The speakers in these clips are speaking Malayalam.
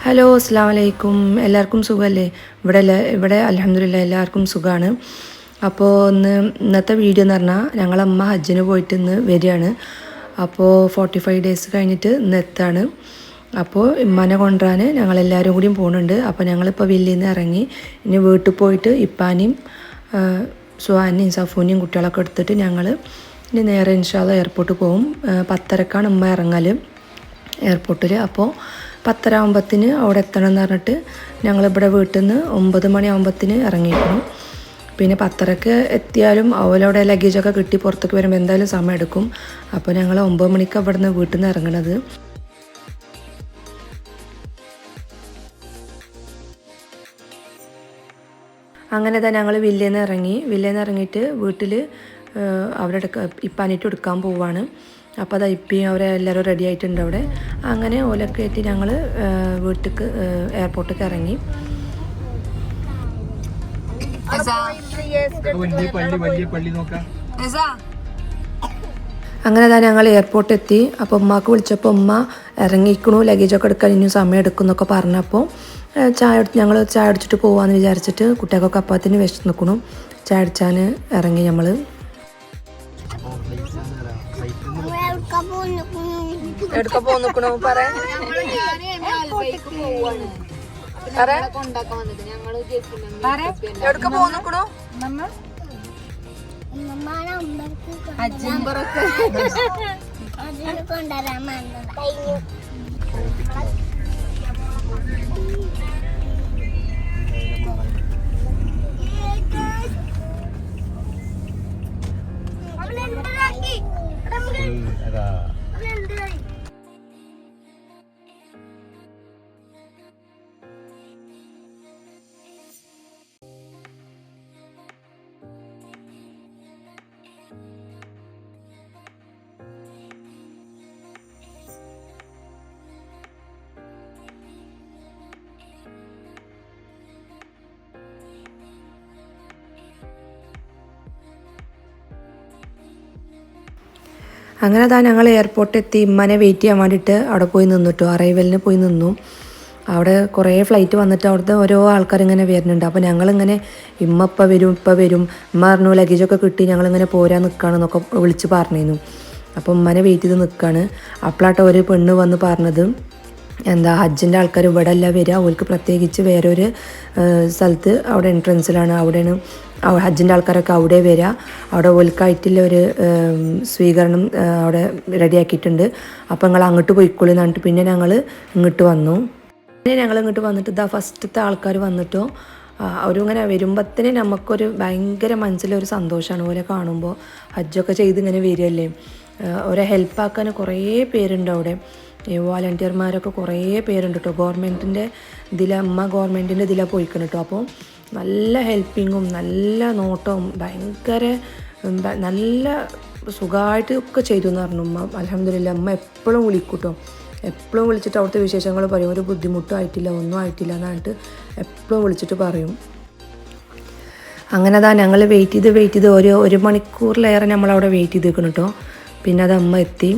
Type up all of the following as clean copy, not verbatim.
ഹലോ അസ്സലാമു അലൈക്കും. എല്ലാവർക്കും സുഖമല്ലേ? ഇവിടെ അൽഹംദുലില്ലാ എല്ലാവർക്കും സുഖമാണ്. അപ്പോൾ ഇന്നത്തെ വീഡിയോ എന്ന് പറഞ്ഞാൽ ഞങ്ങളമ്മ ഹജ്ജിന് പോയിട്ട് ഇന്ന് വരികയാണ്. അപ്പോൾ 45 ഡേയ്സ് കഴിഞ്ഞിട്ട് ഇന്ന് എത്താണ്. അപ്പോൾ ഇമ്മാനെ കൊണ്ടുവരാൻ ഞങ്ങളെല്ലാവരും കൂടിയും പോകുന്നുണ്ട്. അപ്പോൾ ഞങ്ങളിപ്പോൾ വില്ലിയിൽ നിന്ന് ഇറങ്ങി ഇനി വീട്ടിൽ പോയിട്ട് ഇപ്പാനെയും സുഹാനെയും സഫൂനെയും കുട്ടികളൊക്കെ എടുത്തിട്ട് ഞങ്ങൾ ഇനി നേരെ ഇൻഷാ അല്ലാഹ് എയർപോർട്ടിൽ പോകും. 10:30ക്കാണ് ഉമ്മ ഇറങ്ങൽ എയർപോർട്ടിൽ. അപ്പോൾ 10:30 ആകുമ്പത്തിന് അവിടെ എത്തണം എന്ന് പറഞ്ഞിട്ട് ഞങ്ങളിവിടെ വീട്ടിൽ നിന്ന് 9 മണിയാകുമ്പത്തിന് ഇറങ്ങിയിരുന്നു. പിന്നെ 10:30ക്ക് എത്തിയാലും അവലവിടെ ലഗേജൊക്കെ കിട്ടി പുറത്തേക്ക് വരുമ്പോൾ എന്തായാലും സമയം എടുക്കും. അപ്പോൾ ഞങ്ങൾ 9 മണിക്ക് അവിടെ നിന്ന് വീട്ടിൽ നിന്ന് ഇറങ്ങണത്. അങ്ങനെ തന്നെ ഞങ്ങൾ വില്ലയിൽ നിന്ന് ഇറങ്ങിയിട്ട് വീട്ടിൽ അവിടെ ഇപ്പാനിട്ട് എടുക്കാൻ പോവാണ്. അപ്പോൾ അത് ഇപ്പിയും അവരെ എല്ലാവരും റെഡി ആയിട്ടുണ്ട് അവിടെ. അങ്ങനെ ഓലൊക്കെ ആയിട്ട് ഞങ്ങൾ വീട്ടിലേക്ക് എയർപോർട്ടിലേക്ക് ഇറങ്ങി. അങ്ങനെ തന്നെ ഞങ്ങൾ എയർപോർട്ടിൽ എത്തി. അപ്പോൾ ഉമ്മാക്ക് വിളിച്ചപ്പോൾ ഉമ്മ ഇറങ്ങിക്കണു, ലഗേജൊക്കെ എടുക്കാൻ ഇനിയും സമയം എടുക്കും എന്നൊക്കെ പറഞ്ഞപ്പോൾ ഞങ്ങൾ ചായ അടിച്ചിട്ട് പോകാമെന്ന് വിചാരിച്ചിട്ട് കുട്ടികൾക്കൊക്കെ അപ്പത്തിന് വിശന്ന് നിൽക്കണു. ചായ അടിച്ചാൻ ഇറങ്ങി നമ്മൾ. എവിടക്ക പോന്നിക്കണു പറയാ എവിടക്ക പോന്നിക്കണു അങ്ങനെ അതാ ഞങ്ങൾ എയർപോർട്ടിൽ എത്തി. ഇമ്മനെ വെയിറ്റ് ചെയ്യാൻ വേണ്ടിയിട്ട് അവിടെ പോയി നിന്നിട്ടു. അറൈവലിന് പോയി നിന്നു. അവിടെ കുറേ ഫ്ലൈറ്റ് വന്നിട്ട് അവിടുത്തെ ഓരോ ആൾക്കാർ ഇങ്ങനെ വരുന്നുണ്ട്. അപ്പോൾ ഞങ്ങളിങ്ങനെ ഇമ്മ ഇപ്പം വരും ഇമ്മ പറഞ്ഞു ലഗേജൊക്കെ കിട്ടി ഞങ്ങളിങ്ങനെ പോരാൻ നിൽക്കുകയാണെന്നൊക്കെ വിളിച്ച് പറഞ്ഞിരുന്നു. അപ്പോൾ ഉമ്മനെ വെയിറ്റ് ചെയ്ത് നിൽക്കുകയാണ്. അപ്പോഴാട്ടോ ഒരു പെണ്ണ് വന്ന് പറഞ്ഞത് ഹജ്ജിൻ്റെ ആൾക്കാർ ഇവിടെ അല്ല വരിക, അവർക്ക് പ്രത്യേകിച്ച് വേറൊരു സ്ഥലത്ത് അവിടെ എൻട്രൻസിലാണ്, അവിടെയാണ് ഹജ്ജിൻ്റെ ആൾക്കാരൊക്കെ അവിടെ വരിക, അവിടെ ഓൽക്കായിട്ടുള്ള ഒരു സ്വീകരണം അവിടെ റെഡിയാക്കിയിട്ടുണ്ട്, അപ്പോൾ ഞങ്ങൾ അങ്ങോട്ട് പോയിക്കോളി എന്ന് പറഞ്ഞിട്ട് പിന്നെ ഞങ്ങൾ ഇങ്ങോട്ട് വന്നു. പിന്നെ ഞങ്ങൾ ഇങ്ങോട്ട് വന്നിട്ട് ഫസ്റ്റത്തെ ആൾക്കാർ വന്നിട്ടോ അവരിങ്ങനെ വരുമ്പോഴത്തേന് നമുക്കൊരു ഭയങ്കര മനസ്സിലൊരു സന്തോഷമാണ് ഓരെ കാണുമ്പോൾ. ഹജ്ജൊക്കെ ചെയ്ത് ഇങ്ങനെ വരികയല്ലേ, ഓരെ ഹെൽപ്പാക്കാൻ കുറേ പേരുണ്ട് അവിടെ. വോളണ്ടിയർമാരൊക്കെ കുറേ പേരുണ്ട് കേട്ടോ. ഗവൺമെൻറ്റിൻ്റെ ഗവൺമെൻറ്റിൻ്റെ ഇതിലാണ് പോയിക്കണം കേട്ടോ. അപ്പോൾ നല്ല ഹെൽപ്പിങ്ങും നല്ല നോട്ടവും ഭയങ്കര നല്ല സുഖമായിട്ട് ഒക്കെ ചെയ്തു എന്ന് പറഞ്ഞു ഉമ്മ. അൽഹംദുലില്ലാ അമ്മ എപ്പോഴും വിളിക്കും കേട്ടോ. എപ്പോഴും വിളിച്ചിട്ട് അവിടുത്തെ വിശേഷങ്ങൾ പറയും. ഒരു ബുദ്ധിമുട്ടും ആയിട്ടില്ല, ഒന്നും ആയിട്ടില്ല എന്നിട്ട് എപ്പോഴും വിളിച്ചിട്ട് പറയും. അങ്ങനെ അതാ ഞങ്ങൾ വെയിറ്റ് ചെയ്ത് ഒരു മണിക്കൂറിലേറെ നമ്മളവിടെ വെയിറ്റ് ചെയ്ത് നിൽക്കണം കേട്ടോ. പിന്നെ അത് അമ്മ എത്തി.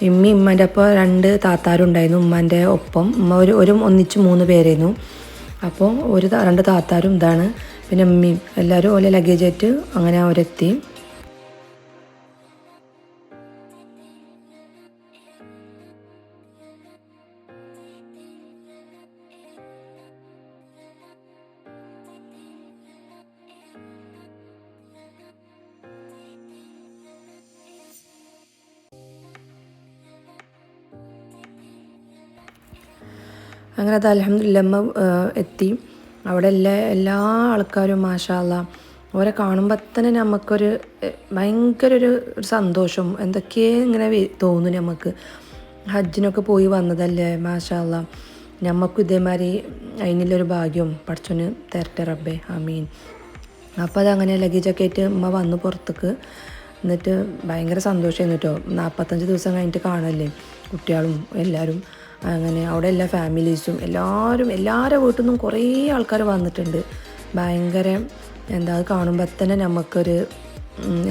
ഇമ്മേൻ്റെ അപ്പോൾ 2 താത്താരും ഉണ്ടായിരുന്നു ഉമ്മാൻ്റെ ഒപ്പം. ഉമ്മ ഒന്നിച്ച് 3 പേരായിരുന്നു. അപ്പോൾ 2 താത്താരും ഇതാണ്, പിന്നെ ഉമ്മയും എല്ലാവരും ഓലെ ലഗേജായിട്ട് അങ്ങനെ അവരെത്തി. അങ്ങനെ അത് അൽഹംദുലില്ലാ അമ്മ എത്തി. അവിടെ എല്ലാ ആൾക്കാരും മാഷാ അല്ലാഹ് ഓരെ കാണുമ്പോൾ തന്നെ നമുക്കൊരു ഭയങ്കര ഒരു സന്തോഷം എന്തൊക്കെയോ ഇങ്ങനെ തോന്നും. നമുക്ക് ഹജ്ജിനൊക്കെ പോയി വന്നതല്ലേ മാഷാ അല്ലാഹ്, നമുക്കും ഇതേമാതിരി അതിനുള്ളൊരു ഭാഗ്യം പടച്ചോന് തരട്ടെ റബ്ബേ, ആമീൻ. അപ്പോൾ അതങ്ങനെ ലഗേജൊക്കെ ആയിട്ട് ഉമ്മ വന്നു പുറത്തേക്ക്. എന്നിട്ട് ഭയങ്കര സന്തോഷമായിരുന്നു കേട്ടോ. 45 ദിവസം കഴിഞ്ഞിട്ട് കാണല്ലേ കുട്ടികളും എല്ലാവരും. അങ്ങനെ അവിടെ എല്ലാ ഫാമിലീസും എല്ലാവരുടെ വീട്ടിൽ നിന്നും കുറേ ആൾക്കാർ വന്നിട്ടുണ്ട്. ഭയങ്കര അത് കാണുമ്പോൾ തന്നെ നമുക്കൊരു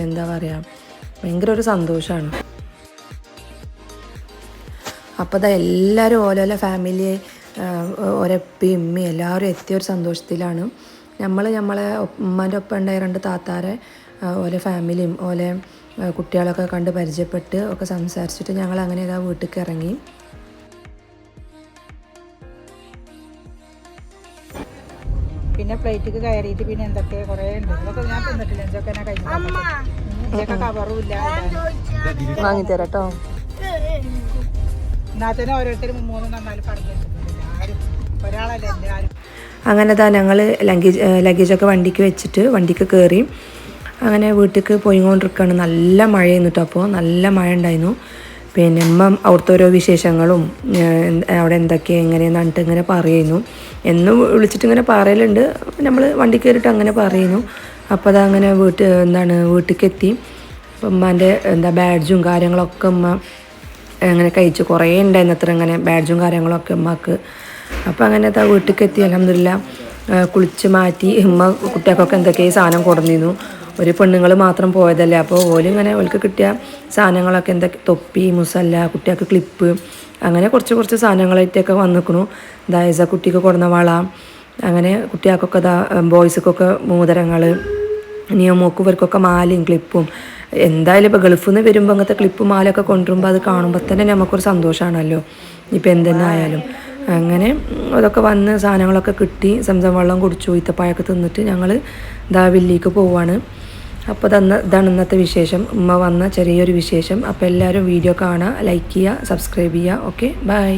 എന്താ പറയുക ഭയങ്കര ഒരു സന്തോഷമാണ്. അപ്പോൾ എല്ലാവരും ഓരോരോ ഫാമിലി ഒരപ്പയും ഉമ്മയും എല്ലാവരും എത്തിയൊരു സന്തോഷത്തിലാണ്. നമ്മളെ ഉമ്മാൻ്റെ ഒപ്പം ഉണ്ടായ 2 താത്താരെ ഓലെ ഫാമിലിയും ഓലെ കുട്ടികളൊക്കെ കണ്ട് പരിചയപ്പെട്ട് ഒക്കെ സംസാരിച്ചിട്ട് ഞങ്ങൾ അങ്ങനെ ഇതാ വീട്ടിലേക്ക് ഇറങ്ങി. പിന്നെ ഫ്ലൈറ്റിക്ക് കയറിയിട്ട് പിന്നെ എന്തൊക്കെ കുറേ ഉണ്ട്. അതൊക്കെ ഞാൻ തിന്നിട്ടില്ല. എന്തൊക്കെ കഴിച്ചു കവറും ഇല്ല. വാങ്ങിത്തരാം കേട്ടോ. എന്നാൽ തന്നെ ഓരോരുത്തരും 3-4 പറഞ്ഞു വെച്ചിട്ടുണ്ട്. ആരും ഒരാളല്ലേ എല്ലാവരും. അങ്ങനെ താ ഞങ്ങൾ ലഗേജൊക്കെ വണ്ടിക്ക് വെച്ചിട്ട് വണ്ടിക്ക് കയറി അങ്ങനെ വീട്ടിലേക്ക് പോയിക്കൊണ്ടിരിക്കുകയാണ്. നല്ല മഴയായിരുന്നു കേട്ടോ. അപ്പോൾ നല്ല മഴ ഉണ്ടായിരുന്നു. പിന്നെ ഉമ്മ അവിടുത്തെ ഓരോ വിശേഷങ്ങളും അവിടെ എന്തൊക്കെ എങ്ങനെയെന്ന് പറഞ്ഞിട്ട് ഇങ്ങനെ പറയുന്നു. എന്നും വിളിച്ചിട്ട് ഇങ്ങനെ പറയലുണ്ട്. നമ്മൾ വണ്ടി കയറിയിട്ട് അങ്ങനെ പറയുന്നു. അപ്പോൾ അതങ്ങനെ വീട്ടിലേക്ക് എത്തി. അപ്പം ഉമ്മാൻ്റെ ബാഡ്ജും കാര്യങ്ങളൊക്കെ ഉമ്മ അങ്ങനെ കഴിച്ചു. കുറേ ഉണ്ടായിരുന്നു അത്ര ഇങ്ങനെ ബാഡ്ജും കാര്യങ്ങളൊക്കെ ഉമ്മക്ക്. അപ്പോൾ അങ്ങനെ വീട്ടിലേക്ക് എത്തി. അൽഹംദുലില്ലാ കുളിച്ച് മാറ്റി ഉമ്മ കുട്ടികൾക്കൊക്കെ എന്തൊക്കെയോ സാധനം കൊടുന്നിരുന്നു. ഒരു പെണ്ണുങ്ങൾ മാത്രം പോയതല്ലേ. അപ്പോൾ ഇങ്ങനെ ഓൾക്ക് കിട്ടിയ സാധനങ്ങളൊക്കെ എന്തൊക്കെ തൊപ്പി, മുസല്ല, കുട്ടികൾക്ക് ക്ലിപ്പ്, അങ്ങനെ കുറച്ച് സാധനങ്ങളായിട്ടൊക്കെ വന്നിക്കണു. ദായസ കുട്ടിക്ക് കൊടുന്ന വള, അങ്ങനെ കുട്ടികൾക്കൊക്കെ ബോയ്സിക്കൊക്കെ മോതിരങ്ങൾ, നിയമോക്കും ഇവർക്കൊക്കെ മാലയും ക്ലിപ്പും. എന്തായാലും ഇപ്പോൾ ഗൾഫിൽ നിന്ന് വരുമ്പോൾ അങ്ങനത്തെ ക്ലിപ്പ് മാലയൊക്കെ കൊണ്ടുവരുമ്പോൾ അത് കാണുമ്പോൾ തന്നെ നമുക്കൊരു സന്തോഷമാണല്ലോ. ഇപ്പോൾ എന്തെന്നെ ആയാലും അങ്ങനെ അതൊക്കെ വന്ന് സാധനങ്ങളൊക്കെ കിട്ടി. സംസം വെള്ളം കുടിച്ചു, ഈത്തപ്പായൊക്കെ തിന്നിട്ട് ഞങ്ങൾ വില്ലിക്ക് പോവാണ്. അപ്പോൾ ഇതാണ് ഇന്നത്തെ വിശേഷം. ഉമ്മ വന്ന ചെറിയൊരു വിശേഷം. അപ്പോൾ എല്ലാവരും വീഡിയോ കാണുക, ലൈക്ക് ചെയ്യുക, സബ്സ്ക്രൈബ് ചെയ്യുക. Okay, by.